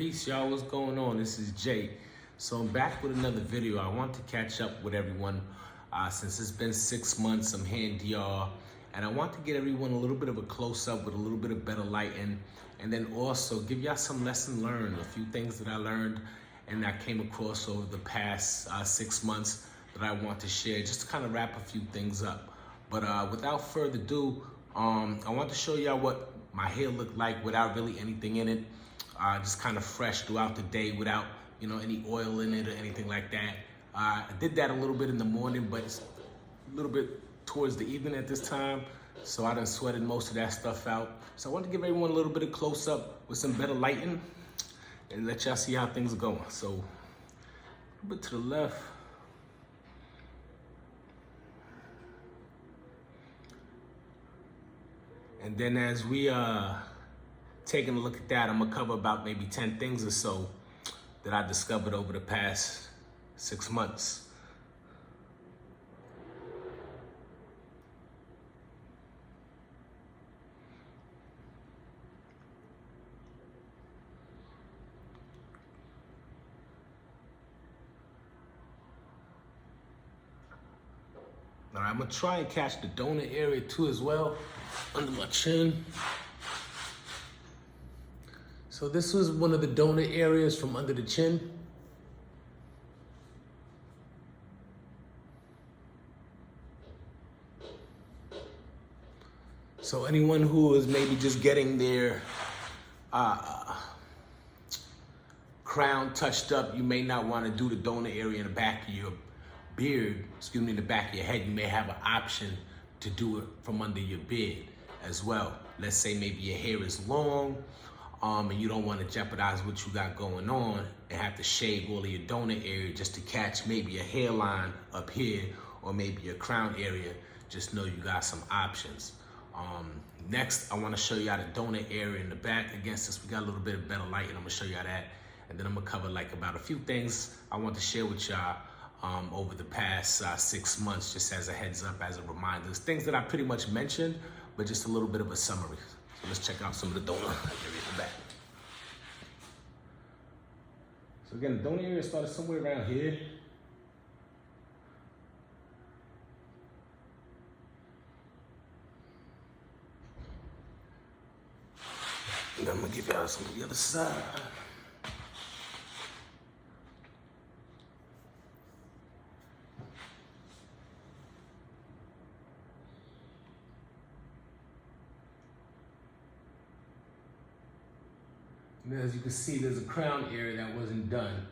Peace, y'all. What's going on? This is Jay. So I'm back with another video. I want to catch up with everyone since it's been 6 months. I'm here in DR, and I want to get everyone a little bit of a close-up with a little bit of better lighting, and then also give y'all some lesson learned, a few things that I learned and I came across over the past 6 months that I want to share, just to kind of wrap a few things up. But without further ado, I want to show y'all what my hair looked like without really anything in it. Just kind of fresh throughout the day without, any oil in it or anything like that. I did that a little bit in the morning, but it's a little bit towards the evening at this time. So I done sweated most of that stuff out. So I want to give everyone a little bit of close up with some better lighting and let y'all see how things are going. So a little bit to the left. And then as we taking a look at that, I'm gonna cover about maybe 10 things or so that I discovered over the past 6 months. All right, I'm gonna try and catch the donut area too as well, under my chin. So this was one of the donut areas from under the chin. So anyone who is maybe just getting their crown touched up, you may not want to do the donut area in the back of your beard, in the back of your head. You may have an option to do it from under your beard as well. Let's say maybe your hair is long, and you don't want to jeopardize what you got going on and have to shave all of your donut area just to catch maybe a hairline up here or maybe your crown area. Just know you got some options. Next, I want to show y'all the donut area in the back. Again, since we got a little bit of better light, and I'm gonna show y'all that, and then I'm gonna cover like about a few things I want to share with y'all over the past 6 months, just as a heads up, as a reminder. There's things that I pretty much mentioned, but just a little bit of a summary. So let's check out some of the donut area in the back. So again, the donut area started somewhere around here. And I'm gonna give y'all some of the other side. And as you can see, there's a crown area that wasn't done.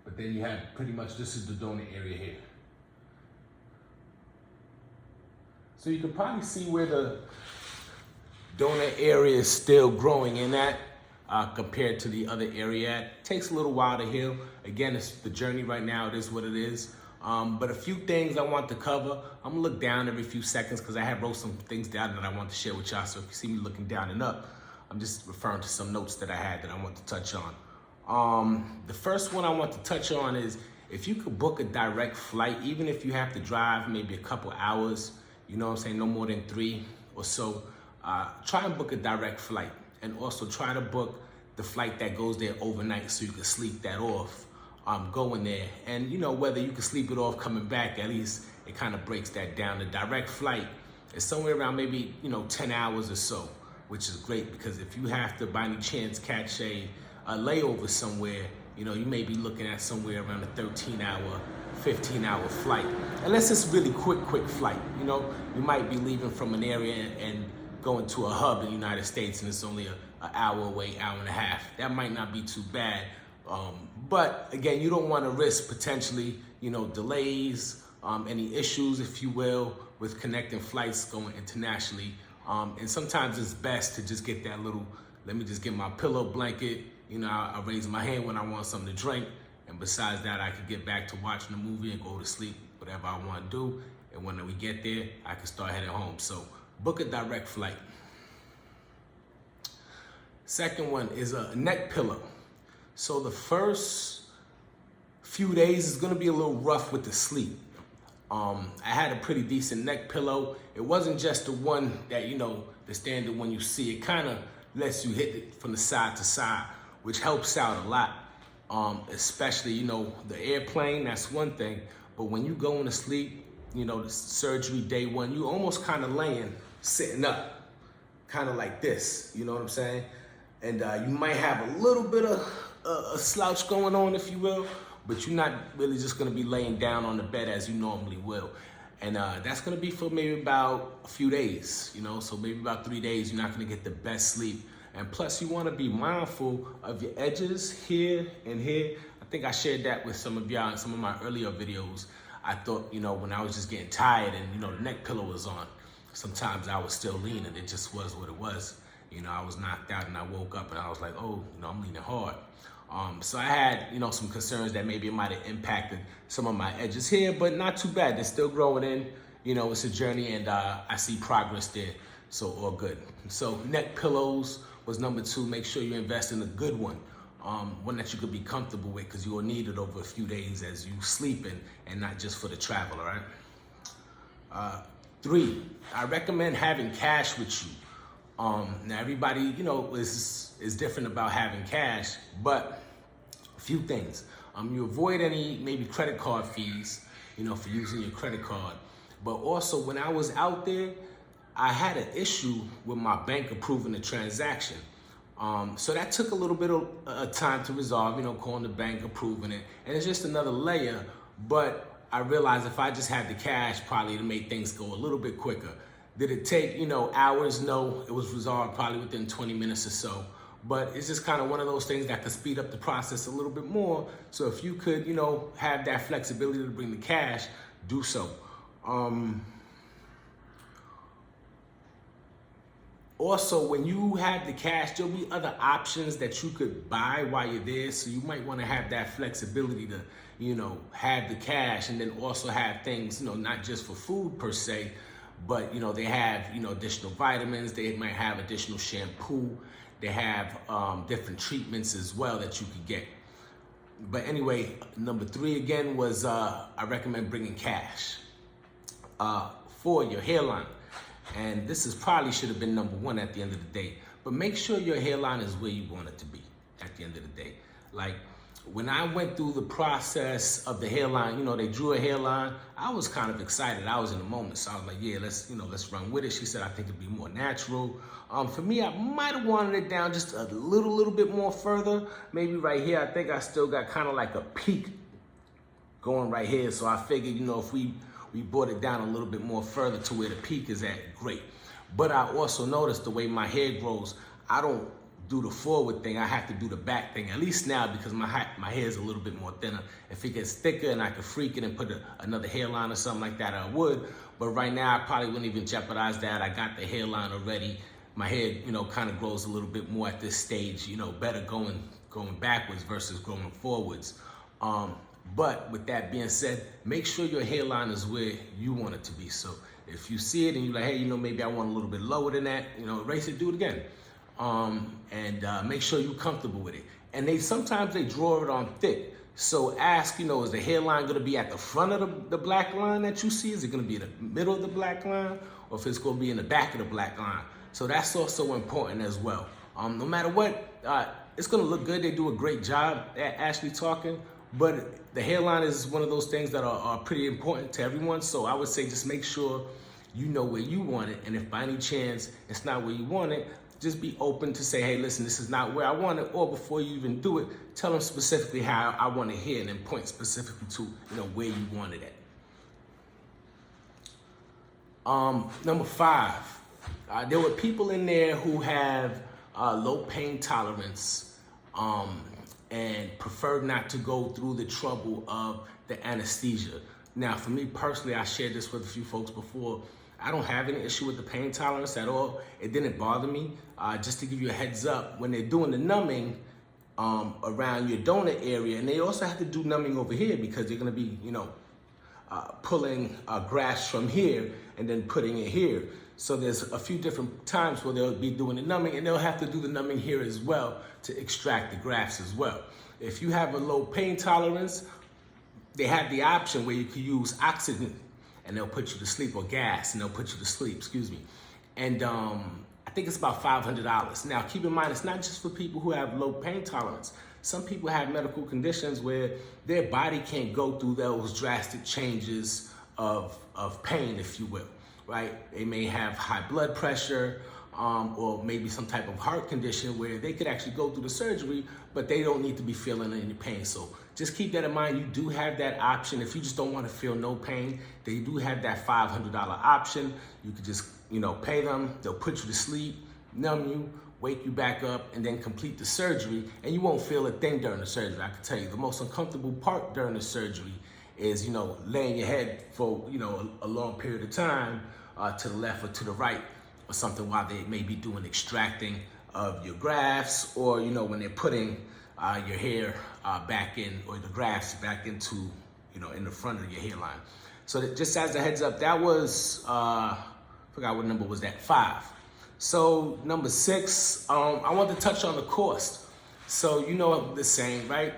But then you have pretty much, this is the donut area here. So you can probably see where the donut area is still growing in that compared to the other area. It takes a little while to heal. Again, it's the journey right now. It is what it is. But a few things I want to cover. I'm gonna look down every few seconds because I have wrote some things down that I want to share with y'all. So if you see me looking down and up, I'm just referring to some notes that I had that I want to touch on. The first one I want to touch on is if you could book a direct flight, even if you have to drive maybe a couple hours, no more than 3 or so, try and book a direct flight, and also try to book the flight that goes there overnight so you can sleep that off. Going there, and whether you can sleep it off coming back, at least it kind of breaks that down. The direct flight is somewhere around maybe 10 hours or so, which is great, because if you have to by any chance catch a layover somewhere, you may be looking at somewhere around a 13-hour, 15-hour flight, unless it's really quick flight. You might be leaving from an area and going to a hub in the United States, and it's only an hour away, hour and a half. That might not be too bad. But again, you don't want to risk potentially, delays, any issues, if you will, with connecting flights going internationally. And sometimes it's best to just get that little, let me just get my pillow blanket. I raise my hand when I want something to drink. And besides that, I can get back to watching the movie and go to sleep, whatever I want to do. And when we get there, I can start heading home. So book a direct flight. Second one is a neck pillow. So the first few days is gonna be a little rough with the sleep. I had a pretty decent neck pillow. It wasn't just the one that, the standard one you see. It kind of lets you hit it from the side to side, which helps out a lot. Especially, you know, the airplane, that's one thing. But when you going to sleep, you know, the surgery day one, you almost kind of laying, sitting up, kind of like this, you know what I'm saying? And you might have a little bit of a slouch going on, if you will, but you're not really just gonna be laying down on the bed as you normally will. And that's gonna be for maybe about a few days, you know, so maybe about 3 days, you're not gonna get the best sleep. And plus, you wanna be mindful of your edges here and here. I think I shared that with some of y'all in some of my earlier videos. I thought, you know, when I was just getting tired and, you know, the neck pillow was on, sometimes I was still leaning. It just was what it was. You know, I was knocked out and I woke up and I was like, oh, you know, I'm leaning hard. So I had, you know, some concerns that maybe it might have impacted some of my edges here, but not too bad. They're still growing in. You know, it's a journey, and I see progress there, so all good. So neck pillows was number 2. Make sure you invest in a good one, one that you could be comfortable with, because you will need it over a few days as you sleep and not just for the travel, all right? 3, I recommend having cash with you. Now everybody, you know, is different about having cash, but a few things. You avoid any maybe credit card fees, you know, for using your credit card. But also, when I was out there, I had an issue with my bank approving the transaction. So that took a little bit of time to resolve, you know, calling the bank, approving it. And it's just another layer, but I realized if I just had the cash, probably to make things go a little bit quicker. Did it take, you know, hours? No, it was resolved probably within 20 minutes or so. But it's just kind of one of those things that could speed up the process a little bit more. So if you could, you know, have that flexibility to bring the cash, do so. Also, when you have the cash, there'll be other options that you could buy while you're there. So you might want to have that flexibility to, you know, have the cash and then also have things, you know, not just for food per se, but, you know, they have, you know, additional vitamins. They might have additional shampoo. They have different treatments as well that you could get. But anyway, number 3 again was I recommend bringing cash. 4, your hairline. And this is probably should have been number 1 at the end of the day. But make sure your hairline is where you want it to be at the end of the day. Like, when I went through the process of the hairline, you know, they drew a hairline, I was kind of excited. I was in the moment. So I was like, yeah, let's run with it. She said, I think it'd be more natural. For me, I might have wanted it down just a little bit more further. Maybe right here, I think I still got kind of like a peak going right here. So I figured, you know, if we brought it down a little bit more further to where the peak is at, great. But I also noticed the way my hair grows, I don't do the forward thing, I have to do the back thing, at least now, because my hair is a little bit more thinner. If it gets thicker and I could freak it and put another hairline or something like that, I would. But right now, I probably wouldn't even jeopardize that. I got the hairline already. My hair, you know, kind of grows a little bit more at this stage, you know, better going backwards versus going forwards. But with that being said, make sure your hairline is where you want it to be. So if you see it and you're like, hey, you know, maybe I want a little bit lower than that, you know, erase it, do it again. And make sure you're comfortable with it. And sometimes they draw it on thick. So ask, you know, is the hairline gonna be at the front of the black line that you see? Is it gonna be in the middle of the black line? Or if it's gonna be in the back of the black line? So that's also important as well. No matter what, it's gonna look good. They do a great job at Asli Tarcan, but the hairline is one of those things that are pretty important to everyone. So I would say just make sure you know where you want it. And if by any chance it's not where you want it, just be open to say, hey, listen, this is not where I want it. Or before you even do it, tell them specifically how I want to hear and then point specifically to, you know, where you want it at. Number 5, there were people in there who have low pain tolerance and prefer not to go through the trouble of the anesthesia. Now, for me personally, I shared this with a few folks before. I don't have any issue with the pain tolerance at all. It didn't bother me. Just to give you a heads up, when they're doing the numbing around your donor area, and they also have to do numbing over here because they're gonna be, you know, pulling grafts from here and then putting it here. So there's a few different times where they'll be doing the numbing, and they'll have to do the numbing here as well to extract the grafts as well. If you have a low pain tolerance, they have the option where you can use oxygen and they'll put you to sleep, or gas and they'll put you to sleep, excuse me. And I think it's about $500. Now, keep in mind, it's not just for people who have low pain tolerance. Some people have medical conditions where their body can't go through those drastic changes of pain, if you will, right? They may have high blood pressure, or maybe some type of heart condition where they could actually go through the surgery, but they don't need to be feeling any pain. So just keep that in mind. You do have that option. If you just don't want to feel no pain, they do have that $500 option. You could just, pay them. They'll put you to sleep, numb you, wake you back up, and then complete the surgery, and you won't feel a thing during the surgery. I can tell you the most uncomfortable part during the surgery is, laying your head for, a long period of time to the left or to the right or something while they may be doing extracting of your grafts, or, when they're putting your hair back in, or the grafts back into, in the front of your hairline. So that, just as a heads up, that was, forgot what number was that, 5. So number 6, I want to touch on the cost. So the saying, right?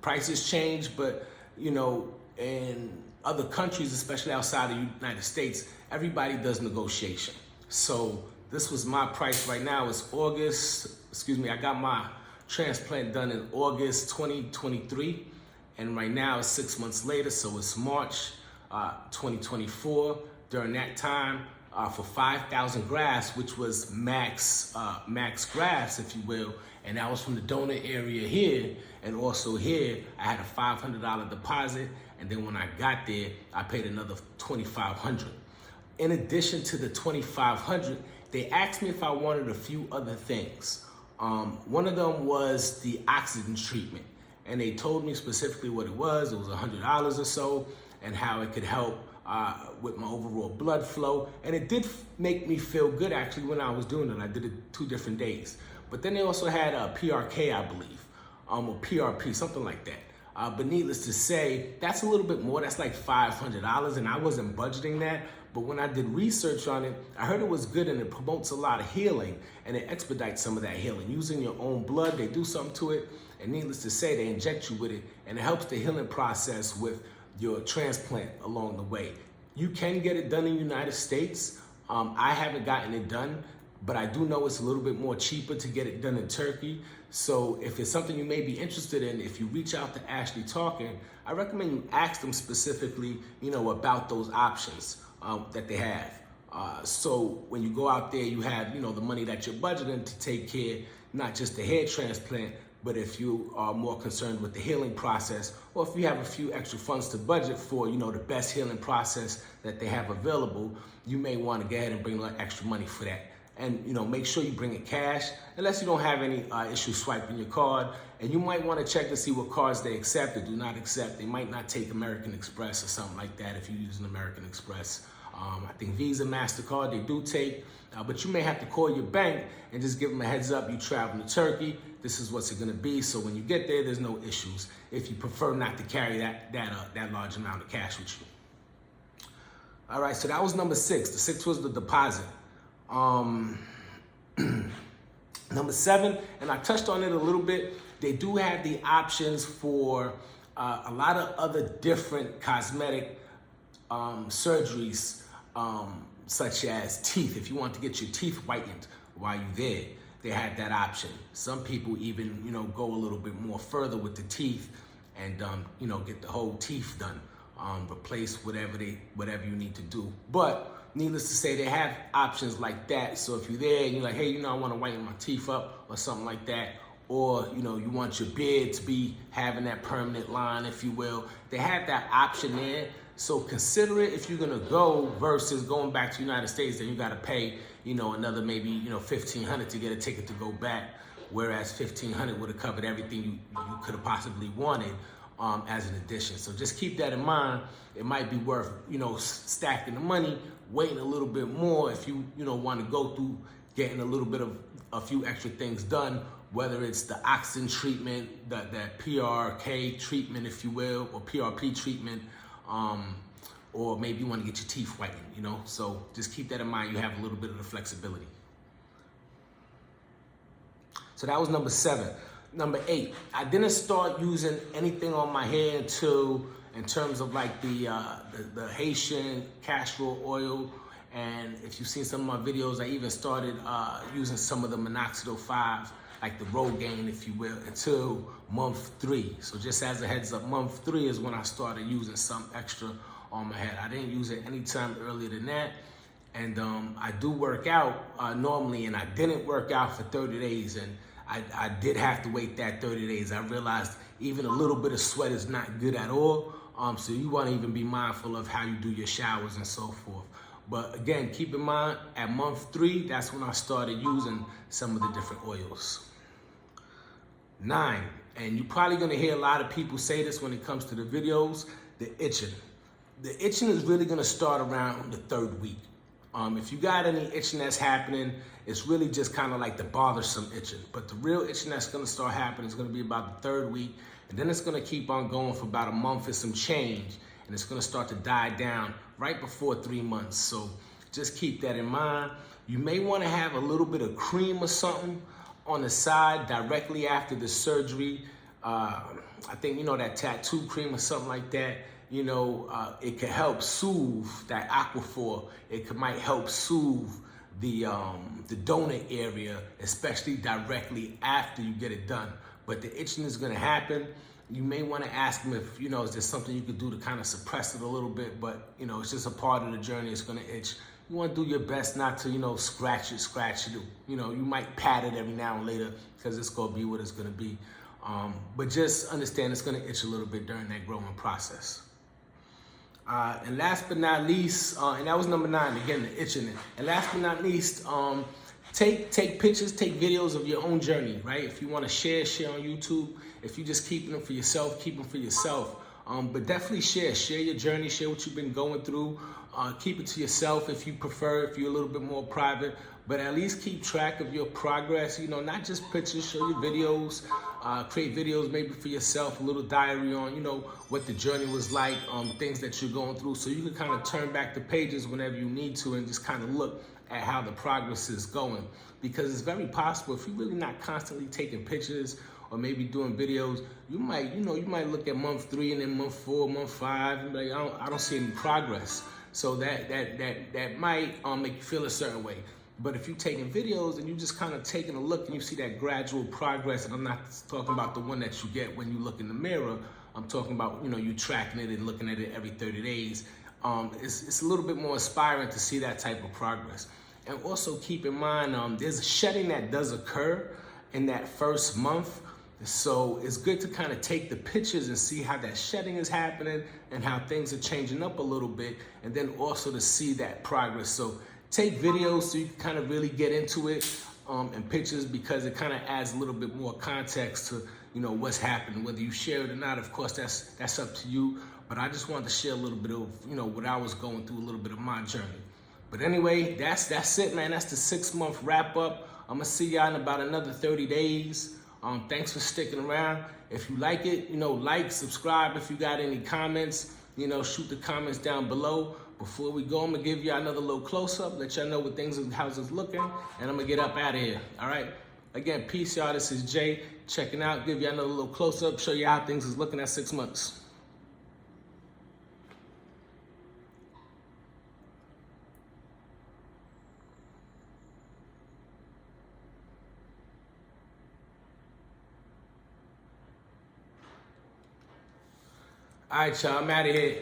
Prices change, but in other countries, especially outside of the United States, everybody does negotiation. So this was my price right now. It's I got my transplant done in August 2023, and right now it's 6 months later, so it's March 2024. During that time, for 5,000 grafts, which was max grafts, if you will, and that was from the donor area here, and also here, I had a $500 deposit, and then when I got there, I paid another $2,500. In addition to the $2,500, they asked me if I wanted a few other things. One of them was the oxygen treatment, and they told me specifically what it was. It was $100 or so, and how it could help with my overall blood flow. And it did make me feel good actually when I was doing it. I did it 2 different days. But then they also had a PRK, I believe, or PRP, something like that. But needless to say, that's a little bit more. That's like $500, and I wasn't budgeting that. But when I did research on it, I heard it was good, and it promotes a lot of healing, and it expedites some of that healing. Using your own blood, they do something to it, and needless to say, they inject you with it, and it helps the healing process with your transplant along the way. You can get it done in the United States. I haven't gotten it done, but I do know it's a little bit more cheaper to get it done in Turkey. So if it's something you may be interested in, if you reach out to Asli Tarcan, I recommend you ask them specifically, about those options that they have. So when you go out there, you have, the money that you're budgeting to take care, not just the hair transplant, but if you are more concerned with the healing process, or if you have a few extra funds to budget for, the best healing process that they have available, you may want to go ahead and bring a little extra money for that. And, make sure you bring it cash, unless you don't have any issue swiping your card. And you might want to check to see what cards they accept or do not accept. They might not take American Express or something like that if you use an American Express. I think Visa, MasterCard, they do take, but you may have to call your bank and just give them a heads up. You travel to Turkey, this is what's it gonna be. So when you get there, there's no issues if you prefer not to carry that large amount of cash with you. All right, so that was number 6. The 6 was the deposit. Number 7, and I touched on it a little bit, they do have the options for a lot of other different cosmetic surgeries, such as teeth. If you want to get your teeth whitened while you're there, they have that option. Some people even, go a little bit more further with the teeth and, get the whole teeth done, replace whatever you need to do. But needless to say, they have options like that. So if you're there and you're like, hey, I want to whiten my teeth up or something like that, or, you want your beard to be having that permanent line, if you will, they have that option there. So consider it if you're gonna go versus going back to the United States, then you gotta pay, another maybe, $1,500 to get a ticket to go back, whereas $1,500 would have covered everything you could have possibly wanted as an addition. So just keep that in mind. It might be worth, stacking the money, waiting a little bit more if you, want to go through getting a little bit of a few extra things done, whether it's the oxygen treatment, that PRK treatment, if you will, or PRP treatment, or maybe you want to get your teeth whitened, So just keep that in mind. You have a little bit of the flexibility. So that was number 7. Number 8, I didn't start using anything on my hair until, in terms of like the Haitian castor oil And if you've seen some of my videos, I even started using some of the minoxidil 5, like the Rogaine, if you will, until month 3. So just as a heads up, month 3 is when I started using some extra on my head. I didn't use it any time earlier than that. And I do work out normally, and I didn't work out for 30 days. And I did have to wait that 30 days. I realized even a little bit of sweat is not good at all. So you want to even be mindful of how you do your showers and so forth. But again, keep in mind, at month 3, that's when I started using some of the different oils. 9, and you're probably gonna hear a lot of people say this when it comes to the videos, the itching. The itching is really gonna start around the 3rd week. If you got any itching that's happening, it's really just kind of like the bothersome itching. But the real itching that's gonna start happening is gonna be about the 3rd week, and then it's gonna keep on going for about a month and some change, and it's gonna start to die down right before 3 months. So just keep that in mind. You may wanna have a little bit of cream or something on the side directly after the surgery. I think, that tattoo cream or something like that, it can help soothe that aquaphor. Might help soothe the donor area, especially directly after you get it done. But the itching is gonna happen. You may wanna ask them if, is there something you could do to kind of suppress it a little bit, but it's just a part of the journey, it's gonna itch. You want to do your best not to, scratch it. You might pat it every now and later because it's going to be what it's going to be. But just understand it's going to itch a little bit during that growing process. And last but not least, and that was number 9, again, the itching. And last but not least, take pictures, take videos of your own journey, right? If you want to share on YouTube. If you just keeping them for yourself, keep them for yourself. But definitely share your journey, share what you've been going through. Keep it to yourself if you prefer, if you're a little bit more private, but at least keep track of your progress, not just pictures, show your videos, create videos maybe for yourself, a little diary on, what the journey was like, things that you're going through, so you can kind of turn back the pages whenever you need to and just kind of look at how the progress is going. Because it's very possible if you're really not constantly taking pictures or maybe doing videos, you might look at month 3 and then month 4, month 5, and be like, I don't see any progress. So that might make you feel a certain way. But if you're taking videos and you just kind of taking a look and you see that gradual progress, and I'm not talking about the one that you get when you look in the mirror, I'm talking about, you tracking it and looking at it every 30 days. It's a little bit more inspiring to see that type of progress. And also keep in mind, there's a shedding that does occur in that first month. So it's good to kind of take the pictures and see how that shedding is happening and how things are changing up a little bit, and then also to see that progress. So take videos so you can kind of really get into it, and pictures, because it kind of adds a little bit more context to what's happening. Whether you share it or not, of course, that's up to you. But I just wanted to share a little bit of what I was going through, a little bit of my journey. But anyway, that's it, man. That's the 6-month wrap up. I'm gonna see y'all in about another 30 days. Thanks for sticking around. If you like it, like, subscribe. If you got any comments, shoot the comments down below. Before we go, I'm gonna give y'all another little close-up, let y'all know what how's it's looking, and I'm gonna get up out of here, all right? Again, peace, y'all. This is Jay, checking out, give y'all another little close-up, show you how things is looking at 6 months. All right, y'all, I'm out of here.